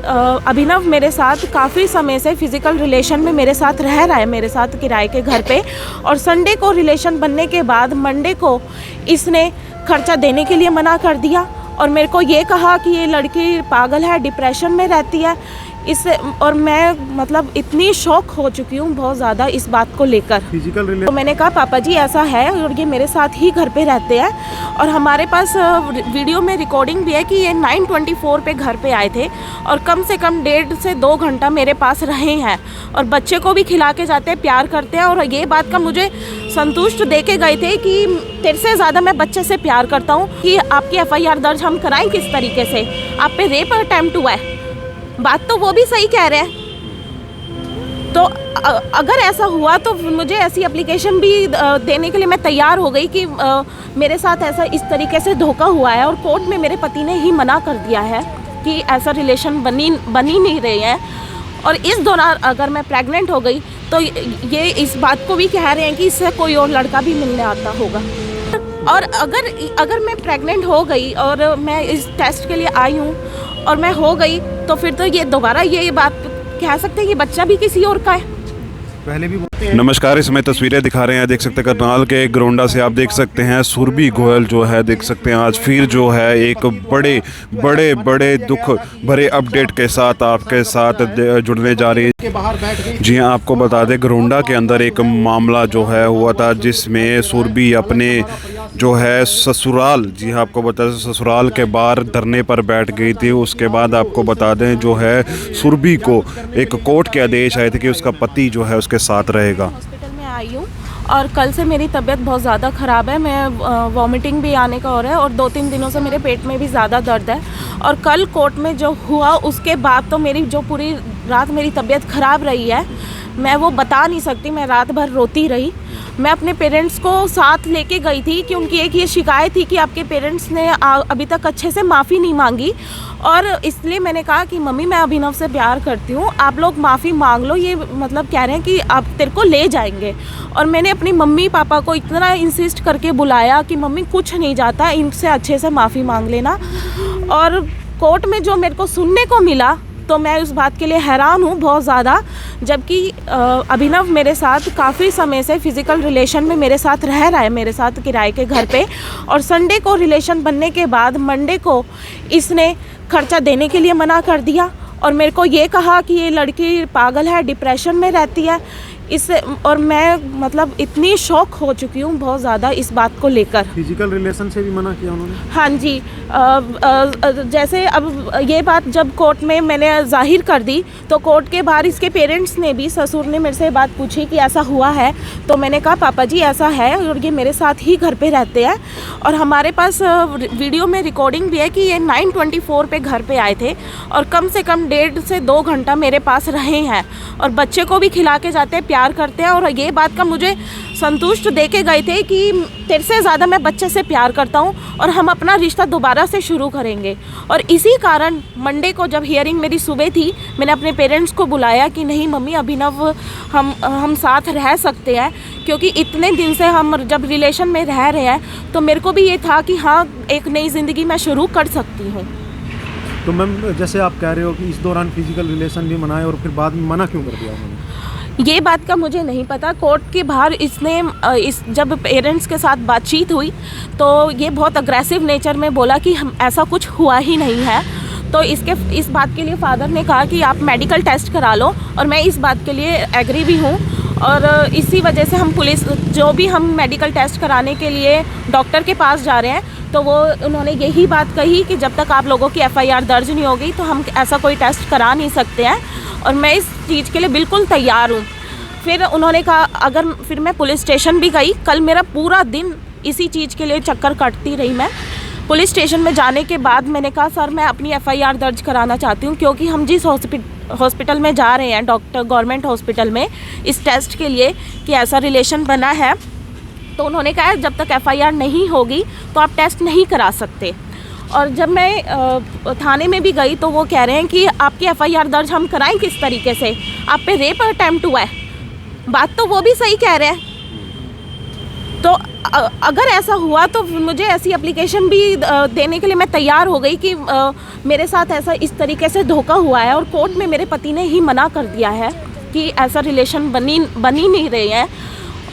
अभिनव मेरे साथ काफ़ी समय से फ़िज़िकल रिलेशन में मेरे साथ रह रहा है, मेरे साथ किराए के घर पे। और संडे को रिलेशन बनने के बाद मंडे को इसने खर्चा देने के लिए मना कर दिया और मेरे को ये कहा कि ये लड़की पागल है, डिप्रेशन में रहती है। इससे और मैं मतलब इतनी शॉक हो चुकी हूँ बहुत ज़्यादा इस बात को लेकर। तो मैंने कहा पापा जी ऐसा है और ये मेरे साथ ही घर पे रहते हैं और हमारे पास वीडियो में रिकॉर्डिंग भी है कि ये 9:24 पे घर पे आए थे और कम से कम 1.5 से 2 घंटा मेरे पास रहे हैं और बच्चे को भी खिला के जाते हैं, प्यार करते हैं। और ये बात का मुझे संतुष्ट दे के गए थे कि तेरे से ज़्यादा मैं बच्चे से प्यार करता हूँ, कि आपकी FIR दर्ज हम कराएं किस तरीके से, आप पे रेप अटेम्प्ट हुआ है। बात तो वो भी सही कह रहे हैं। तो अगर ऐसा हुआ तो मुझे ऐसी एप्लीकेशन भी देने के लिए मैं तैयार हो गई कि मेरे साथ ऐसा इस तरीके से धोखा हुआ है और कोर्ट में मेरे पति ने ही मना कर दिया है कि ऐसा रिलेशन बनी नहीं रहे हैं। और इस दौरान अगर मैं प्रेग्नेंट हो गई तो ये इस बात को भी कह रहे हैं कि इससे कोई और लड़का भी मिलने आता होगा। और अगर मैं प्रेग्नेंट हो गई और मैं इस टेस्ट के लिए आई हूँ और मैं हो गई तो फिर तो ये दोबारा ये बात कह सकते हैं कि बच्चा भी किसी और का है। पहले भी नमस्कार, इसमें तस्वीरें दिखा रहे हैं, देख सकते हैं करनाल के गरोंडा से। आप देख सकते हैं सुरभि गोयल जो है, देख सकते हैं आज फिर जो है एक बड़े दुख भरे अपडेट के साथ आपके साथ जुड़ने जा रही है। जी हाँ, आपको बता दें गरोंडा के अंदर एक मामला जो है हुआ था जिसमें सुरभि अपने जो है ससुराल, जी हाँ आपको बता दें ससुराल के बाहर धरने पर बैठ गई थी। उसके बाद आपको बता दें जो है सुरभि को एक कोर्ट के आदेश आए थे कि उसका पति जो है उसके साथ रहेगा। हॉस्पिटल में आई हूँ और कल से मेरी तबीयत बहुत ज़्यादा ख़राब है, मैं वॉमिटिंग भी आने का हो रहा है और 2-3 दिनों से मेरे पेट में भी ज़्यादा दर्द है। और कल कोर्ट में जो हुआ उसके बाद तो मेरी जो पूरी रात मेरी तबीयत ख़राब रही है मैं वो बता नहीं सकती। मैं रात भर रोती रही। मैं अपने पेरेंट्स को साथ लेके गई थी कि उनकी एक ये शिकायत थी कि आपके पेरेंट्स ने अभी तक अच्छे से माफ़ी नहीं मांगी और इसलिए मैंने कहा कि मम्मी मैं अभिनव से प्यार करती हूँ, आप लोग माफ़ी मांग लो। ये मतलब कह रहे हैं कि आप तेरे को ले जाएंगे। और मैंने अपनी मम्मी पापा को इतना इंसिस्ट करके बुलाया कि मम्मी कुछ नहीं जाता, इनसे अच्छे से माफ़ी मांग लेना। और कोर्ट में जो मेरे को सुनने को मिला तो मैं उस बात के लिए हैरान हूँ बहुत ज़्यादा। जबकि अभिनव मेरे साथ काफ़ी समय से फ़िज़िकल रिलेशन में मेरे साथ रह रहा है, मेरे साथ किराए के घर पे। और संडे को रिलेशन बनने के बाद मंडे को इसने खर्चा देने के लिए मना कर दिया और मेरे को ये कहा कि ये लड़की पागल है, डिप्रेशन में रहती है। इससे और मैं मतलब इतनी शॉक हो चुकी हूँ बहुत ज़्यादा इस बात को लेकर। फिजिकल रिलेशन से भी मना किया उन्होंने? हाँ जी। जैसे अब ये बात जब कोर्ट में मैंने जाहिर कर दी तो कोर्ट के बाहर इसके पेरेंट्स ने भी, ससुर ने मेरे से बात पूछी कि ऐसा हुआ है। तो मैंने कहा पापा जी ऐसा है और ये मेरे साथ ही घर पे रहते हैं और हमारे पास वीडियो में रिकॉर्डिंग भी है कि ये 9:24 पे घर पे आए थे और कम से कम 1.5 से 2 घंटा मेरे पास रहे हैं और बच्चे को भी खिला के जाते हैं, प्यार करते हैं। और ये बात का मुझे संतुष्ट दे के गए थे कि तेरे से ज़्यादा मैं बच्चे से प्यार करता हूँ और हम अपना रिश्ता दोबारा से शुरू करेंगे। और इसी कारण मंडे को जब हियरिंग मेरी सुबह थी मैंने अपने पेरेंट्स को बुलाया कि नहीं मम्मी अभिनव हम साथ रह सकते हैं, क्योंकि इतने दिन से हम जब रिलेशन में रह रहे हैं तो मेरे को भी ये था कि हाँ एक नई ज़िंदगी मैं शुरू कर सकती हूँ। तो मैम जैसे आप कह रहे हो कि इस दौरान फिजिकल रिलेशन भी मनाए और फिर बाद में मना क्यों कर दिया उन्होंने? ये बात का मुझे नहीं पता। कोर्ट के बाहर इसने जब पेरेंट्स के साथ बातचीत हुई तो ये बहुत अग्रेसिव नेचर में बोला कि हम ऐसा कुछ हुआ ही नहीं है। तो इस बात के लिए फादर ने कहा कि आप मेडिकल टेस्ट करा लो और मैं इस बात के लिए एग्री भी हूँ। और इसी वजह से हम पुलिस जो भी हम मेडिकल टेस्ट कराने के लिए डॉक्टर के पास जा रहे हैं तो उन्होंने यही बात कही कि जब तक आप लोगों की FIR दर्ज नहीं होगी तो हम ऐसा कोई टेस्ट करा नहीं सकते हैं और मैं इस चीज़ के लिए बिल्कुल तैयार हूँ। फिर उन्होंने कहा फिर मैं पुलिस स्टेशन भी गई। कल मेरा पूरा दिन इसी चीज़ के लिए चक्कर काटती रही मैं। पुलिस स्टेशन में जाने के बाद मैंने कहा सर मैं अपनी FIR दर्ज कराना चाहती हूँ, क्योंकि हम जिस हॉस्पिटल में जा रहे हैं गवर्नमेंट हॉस्पिटल में इस टेस्ट के लिए कि ऐसा रिलेशन बना है, तो उन्होंने कहा जब तक FIR नहीं होगी तो आप टेस्ट नहीं करा सकते। और जब मैं थाने में भी गई तो वो कह रहे हैं कि आपकी FIR दर्ज हम कराएं किस तरीके से, आप पे रेप अटेम्प्ट हुआ है। बात तो वो भी सही कह रहे हैं। तो अगर ऐसा हुआ तो मुझे ऐसी एप्लीकेशन भी देने के लिए मैं तैयार हो गई कि मेरे साथ ऐसा इस तरीके से धोखा हुआ है, और कोर्ट में मेरे पति ने ही मना कर दिया है कि ऐसा रिलेशन बनी नहीं रही है।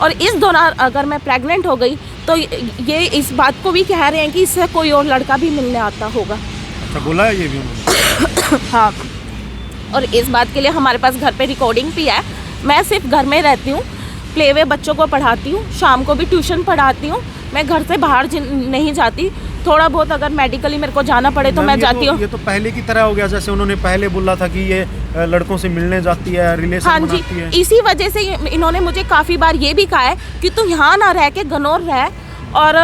और इस दौरान अगर मैं प्रेग्नेंट हो गई तो ये इस बात को भी कह रहे हैं कि इससे कोई और लड़का भी मिलने आता होगा। अच्छा, बोला है ये भी उन्होंने? हाँ, और इस बात के लिए हमारे पास घर पे रिकॉर्डिंग भी है। मैं सिर्फ घर में रहती हूँ, प्ले वे बच्चों को पढ़ाती हूँ, शाम को भी ट्यूशन पढ़ाती हूँ। मैं घर से बाहर नहीं जाती। थोड़ा बहुत अगर मेडिकली मेरे को जाना पड़े तो मैं जाती हूँ। ये तो पहले की तरह हो गया, जैसे उन्होंने पहले बोला था कि ये लड़कों से मिलने जाती है, रिलेशन हाँ जी, बनाती है। इसी वजह से इन्होंने मुझे काफ़ी बार ये भी कहा है कि तू यहाँ ना रह के गनौर रह, और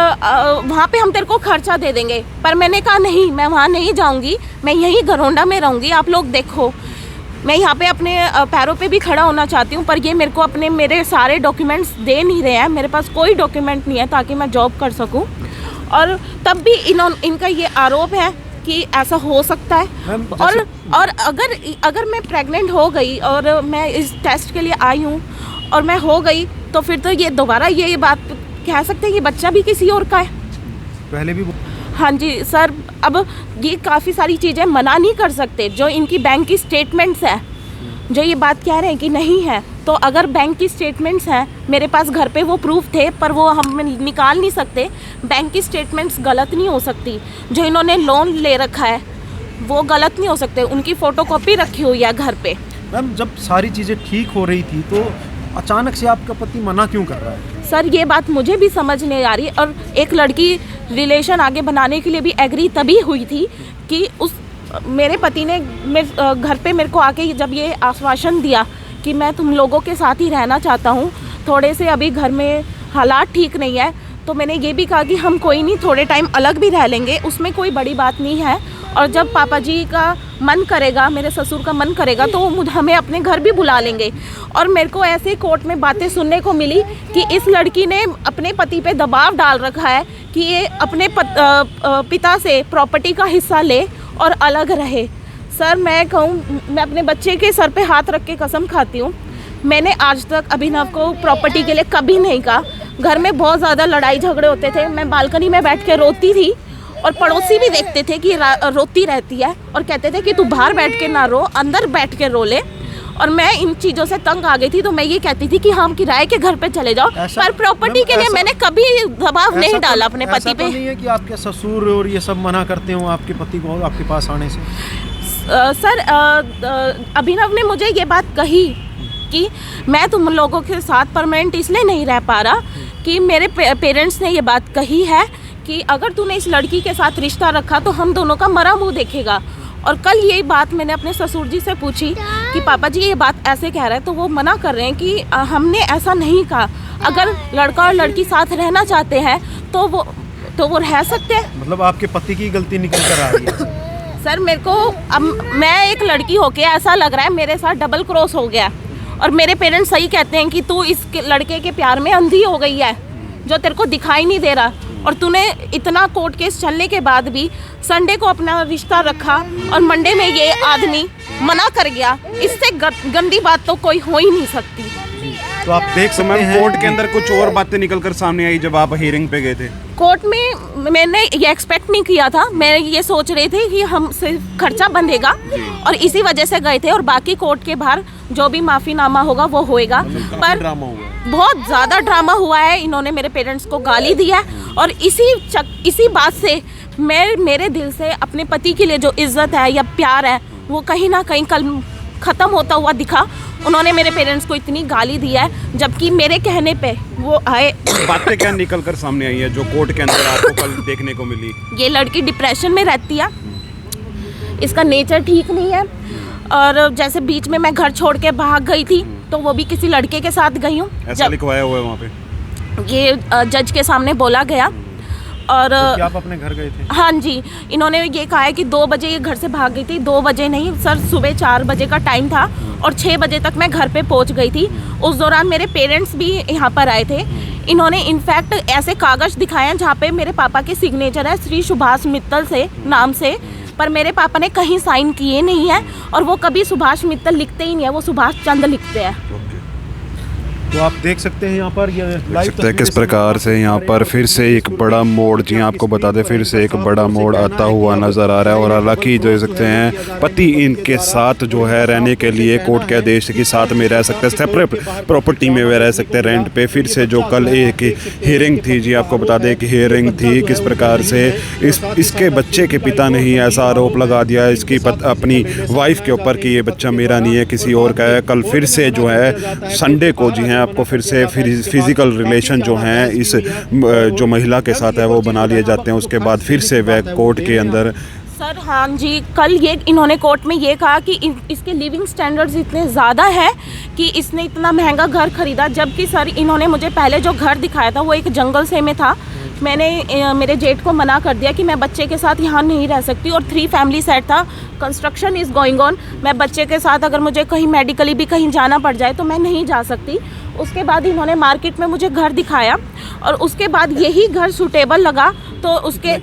वहाँ पे हम तेरे को खर्चा दे देंगे। पर मैंने कहा नहीं, मैं वहाँ नहीं जाऊँगी, मैं यहीं गरोंडा में रहूँगी। आप लोग देखो, मैं यहाँ पे अपने पैरों पे भी खड़ा होना चाहती हूँ, पर ये मेरे को मेरे सारे डॉक्यूमेंट्स दे नहीं रहे हैं। मेरे पास कोई डॉक्यूमेंट नहीं है ताकि मैं जॉब कर सकूँ। और तब भी इनका ये आरोप है कि ऐसा हो सकता है। और अगर मैं प्रेग्नेंट हो गई और मैं इस टेस्ट के लिए आई हूँ और मैं हो गई, तो फिर तो ये दोबारा ये बात कह सकते हैं कि बच्चा भी किसी और का है। पहले भी हाँ जी सर, अब ये काफ़ी सारी चीज़ें मना नहीं कर सकते। जो इनकी बैंक की स्टेटमेंट्स है, जो ये बात कह रहे हैं कि नहीं है, तो अगर बैंक की स्टेटमेंट्स हैं, मेरे पास घर पे वो प्रूफ थे, पर वो हम निकाल नहीं सकते। बैंक की स्टेटमेंट्स गलत नहीं हो सकती। जो इन्होंने लोन ले रखा है वो गलत नहीं हो सकते। उनकी फ़ोटोकॉपी रखी हुई है घर पे। मैम, जब सारी चीज़ें ठीक हो रही थी तो अचानक से आपका पति मना क्यों कर रहा है? सर, ये बात मुझे भी समझ नहीं आ रही। और एक लड़की रिलेशन आगे बनाने के लिए भी एग्री तभी हुई थी कि मेरे पति ने घर पे मेरे को आके जब ये आश्वासन दिया कि मैं तुम लोगों के साथ ही रहना चाहता हूँ, थोड़े से अभी घर में हालात ठीक नहीं है, तो मैंने ये भी कहा कि हम कोई नहीं, थोड़े टाइम अलग भी रह लेंगे, उसमें कोई बड़ी बात नहीं है। और जब पापा जी का मन करेगा, मेरे ससुर का मन करेगा, तो वो हमें अपने घर भी बुला लेंगे। और मेरे को ऐसे कोर्ट में बातें सुनने को मिली कि इस लड़की ने अपने पति पे दबाव डाल रखा है कि ये अपने पिता से प्रॉपर्टी का हिस्सा ले और अलग रहे। सर, मैं कहूँ, मैं अपने बच्चे के सर पे हाथ रख के कसम खाती हूँ, मैंने आज तक अभिनव को प्रॉपर्टी के लिए कभी नहीं कहा। घर में बहुत ज़्यादा लड़ाई झगड़े होते थे, मैं बालकनी में बैठ के रोती थी और पड़ोसी भी देखते थे कि रोती रहती है, और कहते थे कि तू बाहर बैठ के ना रो, अंदर बैठ के रो ले। और मैं इन चीज़ों से तंग आ गई थी, तो मैं ये कहती थी कि हम किराए के घर पे चले जाओ, पर प्रॉपर्टी के लिए मैंने कभी दबाव नहीं डाला अपने पति पे। ऐसा नहीं है कि आपके ससुर और ये सब मना करते हो आपके पति को आपके पास आने से? सर, अभिनव ने मुझे ये बात कही कि मैं तुम लोगों के साथ परमानेंट इसलिए नहीं रह पा रहा कि मेरे पेरेंट्स ने ये बात कही है कि अगर तूने इस लड़की के साथ रिश्ता रखा तो हम दोनों का मरा मुंह देखेगा। और कल ये बात मैंने अपने ससुर जी से पूछी कि पापा जी ये बात ऐसे कह रहे हैं, तो वो मना कर रहे हैं कि हमने ऐसा नहीं कहा। अगर लड़का और लड़की साथ रहना चाहते हैं तो वो रह सकते हैं। मतलब आपके पति की गलती निकल कर आ रही है? सर, मेरे को अब मैं एक लड़की होके ऐसा लग रहा है मेरे साथ डबल क्रॉस हो गया। और मेरे पेरेंट्स सही कहते हैं कि तू इस लड़के के प्यार में अंधी हो गई है, जो तेरे को दिखाई नहीं दे रहा। और तूने इतना कोर्ट केस चलने के बाद भी संडे को अपना रिश्ता रखा और मंडे में ये आदमी मना कर गया। इससे गंदी बात तो कोई हो ही नहीं सकती। तो आप देख सकते हैं कोर्ट के अंदर कुछ और बातें निकलकर सामने आई जब आप हियरिंग पे गए थे। कोर्ट में मैंने ये एक्सपेक्ट नहीं किया था। मैं ये सोच रही थी कि हम सिर्फ खर्चा बंधेगा और इसी वजह से गए थे, और बाकी कोर्ट के बाहर जो भी माफ़ीनामा होगा वो होएगा। पर ड्रामा हुआ, बहुत ज़्यादा ड्रामा हुआ है। इन्होंने मेरे पेरेंट्स को गाली दी है, और इसी बात से मेरे दिल से अपने पति के लिए जो इज्जत है या प्यार है वो कहीं ना कहीं कल ख़त्म होता हुआ दिखा। उन्होंने मेरे पेरेंट्स को इतनी गाली दी है, जबकि मेरे कहने पे वो आए। बातें क्या निकल कर सामने आई है जो कोर्ट के अंदर आपको कल देखने को मिली? ये लड़की डिप्रेशन में रहती है, इसका नेचर ठीक नहीं है, और जैसे बीच में मैं घर छोड़ के भाग गई थी तो वो भी किसी लड़के के साथ गई हूँ। ऐसा लिखवाया हुआ है वहाँ पे? ये जज के सामने बोला गया। और तो आप अपने घर गए थे? हाँ जी, इन्होंने ये कहा है कि 2 बजे ये घर से भाग गई थी। 2 बजे नहीं सर, सुबह 4 बजे का टाइम था और 6 बजे तक मैं घर पे पहुंच गई थी। उस दौरान मेरे पेरेंट्स भी यहाँ पर आए थे। इन्होंने इनफैक्ट ऐसे कागज़ दिखाए हैं जहाँ पे मेरे पापा के सिग्नेचर है श्री सुभाष मित्तल से नाम से, पर मेरे पापा ने कहीं साइन किए नहीं है, और वो कभी सुभाष मित्तल लिखते ही नहीं है, वो सुभाष चंद लिखते हैं। तो आप देख सकते हैं यहाँ पर ये देख सकते हैं किस प्रकार से यहाँ पर फिर से एक बड़ा मोड़, जी आपको बता दें, फिर से एक बड़ा मोड़ आता हुआ नज़र आ रहा है। और हालांकि देख सकते हैं पति इनके साथ जो है रहने के लिए कोर्ट के आदेश के साथ में रह सकते हैं, सेपरेट प्रॉपर्टी में वे रह सकते हैं रेंट पे। फिर से जो कल एक हियरिंग थी, जी आपको बता दें कि हियरिंग थी, किस प्रकार से इसके बच्चे के पिता ने ही ऐसा आरोप लगा दिया इसकी अपनी वाइफ के ऊपर कि ये बच्चा मेरा नहीं है, किसी और का है। कल फिर से जो है संडे को जी हैं आपको फिर से फिजिकल रिलेशन जो हैं इस जो महिला के साथ है वो बना लिए जाते हैं। उसके बाद फिर से वह कोर्ट के अंदर सर हाँ जी, कल ये इन्होंने कोर्ट में ये कहा कि इसके लिविंग स्टैंडर्ड्स इतने ज़्यादा है कि इसने इतना महंगा घर खरीदा, जबकि सर इन्होंने मुझे पहले जो घर दिखाया था वो एक जंगल से में था। मैंने मेरे जेठ को मना कर दिया कि मैं बच्चे के साथ यहाँ नहीं रह सकती, और 3 फैमिली सेट था, कंस्ट्रक्शन इज़ गोइंग ऑन। मैं बच्चे के साथ अगर मुझे कहीं मेडिकली भी कहीं जाना पड़ जाए तो मैं नहीं जा सकती। उसके बाद इन्होंने मार्केट में मुझे घर दिखाया और उसके बाद यही घर सूटेबल लगा तो उसके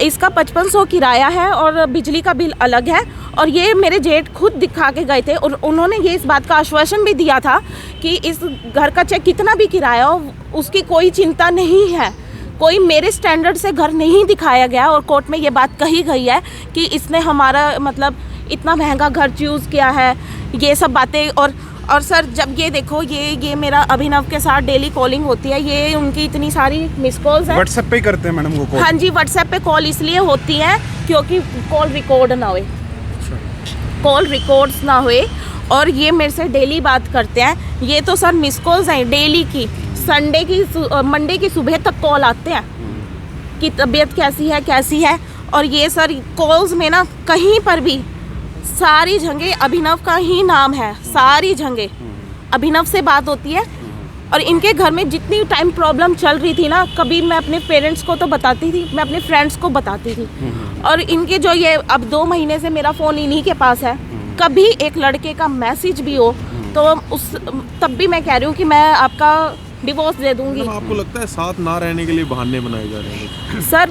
इसका 5500 किराया है और बिजली का बिल अलग है। और ये मेरे जेठ खुद दिखा के गए थे और उन्होंने ये इस बात का आश्वासन भी दिया था कि इस घर का चाहे कितना भी किराया हो उसकी कोई चिंता नहीं है, कोई मेरे स्टैंडर्ड से घर नहीं दिखाया गया। और कोर्ट में ये बात कही गई है कि इसने हमारा मतलब इतना महंगा घर चूज़ किया है, ये सब बातें। और सर जब ये देखो ये मेरा अभिनव के साथ डेली कॉलिंग होती है, ये उनकी इतनी सारी मिस कॉल्स हैं। व्हाट्सएप पे ही करते हैं मैडम वो कॉल? हाँ जी, व्हाट्सएप पे कॉल इसलिए होती है क्योंकि कॉल रिकॉर्ड ना होए, कॉल रिकॉर्ड्स ना हुए। और ये मेरे से डेली बात करते हैं। ये तो सर मिस कॉल्स हैं डेली की, मंडे की सुबह तक कॉल आते हैं कि तबीयत कैसी है। और ये सर कॉल्स में ना कहीं पर भी सारी जगह अभिनव का ही नाम है, सारी जगह अभिनव से बात होती है। और इनके घर में जितनी टाइम प्रॉब्लम चल रही थी ना, कभी मैं अपने पेरेंट्स को तो बताती थी, मैं अपने फ्रेंड्स को बताती थी। और इनके जो ये अब 2 महीने से मेरा फ़ोन इन्हीं के पास है, कभी एक लड़के का मैसेज भी हो तो तब भी मैं कह रही हूँ कि मैं आपका डिवोर्स दे दूंगी। आपको लगता है साथ ना रहने के लिए बहाने बनाए जा रहे हैं सर?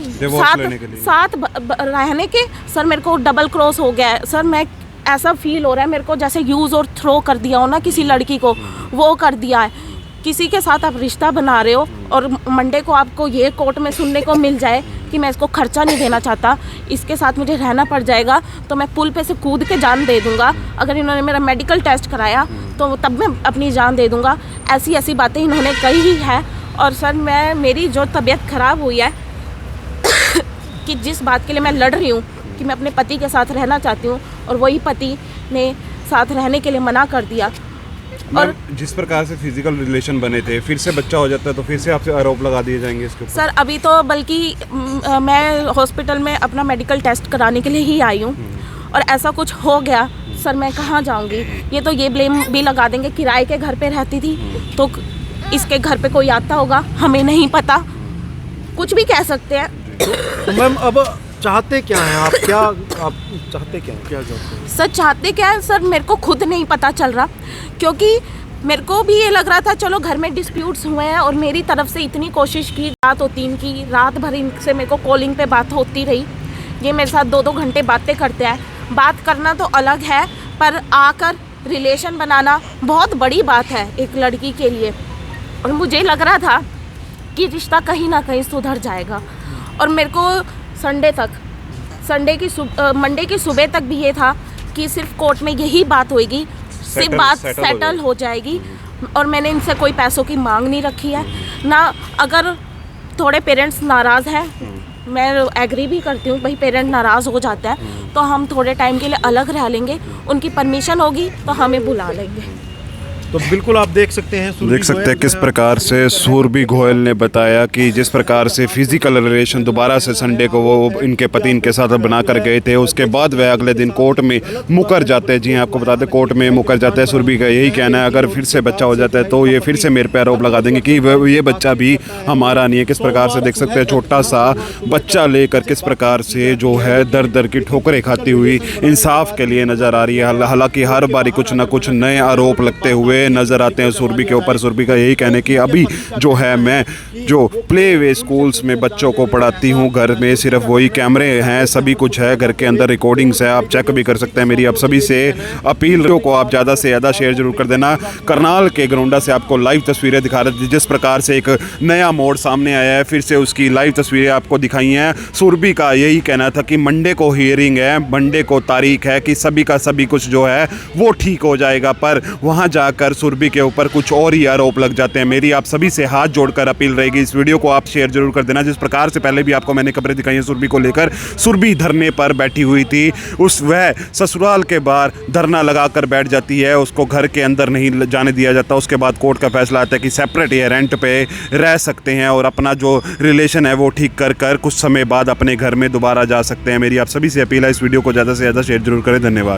साथ रहने के सर मेरे को डबल क्रॉस हो गया है सर। मैं ऐसा फील हो रहा है मेरे को जैसे यूज़ और थ्रो कर दिया हो ना किसी लड़की को, वो कर दिया है। किसी के साथ आप रिश्ता बना रहे हो और मंडे को आपको ये कोर्ट में सुनने को मिल जाए कि मैं इसको खर्चा नहीं देना चाहता, इसके साथ मुझे रहना पड़ जाएगा, तो मैं पुल पे से कूद के जान दे दूंगा। अगर इन्होंने मेरा मेडिकल टेस्ट कराया तो तब मैं अपनी जान दे दूंगा। ऐसी बातें इन्होंने कही ही है। और सर मेरी जो तबीयत ख़राब हुई है कि जिस बात के लिए मैं लड़ रही हूँ कि मैं अपने पति के साथ रहना चाहती हूँ और वही पति ने साथ रहने के लिए मना कर दिया। और जिस प्रकार से फिजिकल रिलेशन बने थे, फिर से बच्चा हो जाता है तो फिर से आपसे आरोप लगा दिए जाएंगे इसके ऊपर? सर अभी तो बल्कि मैं हॉस्पिटल में अपना मेडिकल टेस्ट कराने के लिए ही आई हूँ और ऐसा कुछ हो गया सर मैं कहाँ जाऊँगी? ये तो ये ब्लेम भी लगा देंगे किराए के घर पे रहती थी तो इसके घर पे कोई आता होगा, हमें नहीं पता, कुछ भी कह सकते हैं। तो मैम अब चाहते क्या हैं आप? आप चाहते क्या हैं? क्या चाहते हैं सर? चाहते क्या है सर मेरे को खुद नहीं पता चल रहा, क्योंकि मेरे को भी ये लग रहा था चलो घर में डिस्प्यूट्स हुए हैं और मेरी तरफ से इतनी कोशिश की, रात होती इनकी, रात भर इनसे मेरे को कॉलिंग पे बात होती रही। ये मेरे साथ 2-2 घंटे बातें करते हैं। बात करना तो अलग है पर आकर रिलेशन बनाना बहुत बड़ी बात है एक लड़की के लिए। और मुझे लग रहा था कि रिश्ता कहीं ना कहीं सुधर जाएगा। और मेरे को मंडे की सुबह तक भी ये था कि सिर्फ कोर्ट में यही बात होएगी, सिर्फ बात सेटल हो जाएगी। और मैंने इनसे कोई पैसों की मांग नहीं रखी है ना। अगर थोड़े पेरेंट्स नाराज़ हैं, मैं एग्री भी करती हूँ, भाई पेरेंट नाराज़ हो जाता है तो हम थोड़े टाइम के लिए अलग रह लेंगे, उनकी परमिशन होगी तो हमें बुला लेंगे। तो बिल्कुल आप देख सकते हैं किस प्रकार से सुरभि गोयल ने बताया कि जिस प्रकार से फिजिकल रिलेशन दोबारा से संडे को वो इनके पति इनके साथ बना कर गए थे, उसके बाद वह अगले दिन कोर्ट में मुकर जाते हैं। जी हाँ, आपको बताते कोर्ट में मुकर जाता है। सुरभि का यही कहना है अगर फिर से बच्चा हो जाता है तो ये फिर से मेरे पे आरोप लगा देंगे कि ये बच्चा भी हमारा नहीं है। किस प्रकार से देख सकते हैं छोटा सा बच्चा लेकर किस प्रकार से जो है दर दर की ठोकरें खाती हुई इंसाफ के लिए नज़र आ रही है। हालांकि हर बारी कुछ ना कुछ नए आरोप लगते हुए हुए नज़र आते हैं सुरभि के ऊपर। सुरभि का यही कहना है कि अभी जो है मैं जो प्ले वे स्कूल्स में बच्चों को पढ़ाती हूँ, घर में सिर्फ वही कैमरे हैं, सभी कुछ है, घर के अंदर रिकॉर्डिंग्स है, आप चेक भी कर सकते हैं। मेरी आप सभी से अपील को आप ज़्यादा से ज़्यादा शेयर जरूर कर देना। करनाल के ग्रोंडा से आपको लाइव तस्वीरें दिखा रहे थे, जिस प्रकार से एक नया मोड़ सामने आया है, फिर से उसकी लाइव तस्वीरें आपको दिखाई हैं। सुरभि का यही कहना था कि मंडे को हियरिंग है, मंडे को तारीख है कि सभी का सभी कुछ जो है वो ठीक हो जाएगा, पर वहाँ जाकर सुरभि के ऊपर कुछ और ही आरोप लग जाते हैं। मेरी आप सभी से हाथ जोड़कर अपील रहेगी, इस वीडियो को आप शेयर जरूर कर देना। जिस प्रकार से पहले भी आपको मैंने खबरें दिखाई हैं सुरभि को लेकर, सुरभि धरने पर बैठी हुई थी, वह ससुराल के बाहर धरना लगाकर बैठ जाती है, उसको घर के अंदर नहीं जाने दिया जाता। उसके बाद कोर्ट का फैसला आता है कि सेपरेट या रेंट पे रह सकते हैं और अपना जो रिलेशन है वो ठीक कर कुछ समय बाद अपने घर में दोबारा जा सकते हैं। मेरी आप सभी से अपील है, इस वीडियो को ज़्यादा से ज़्यादा शेयर जरूर करें। धन्यवाद।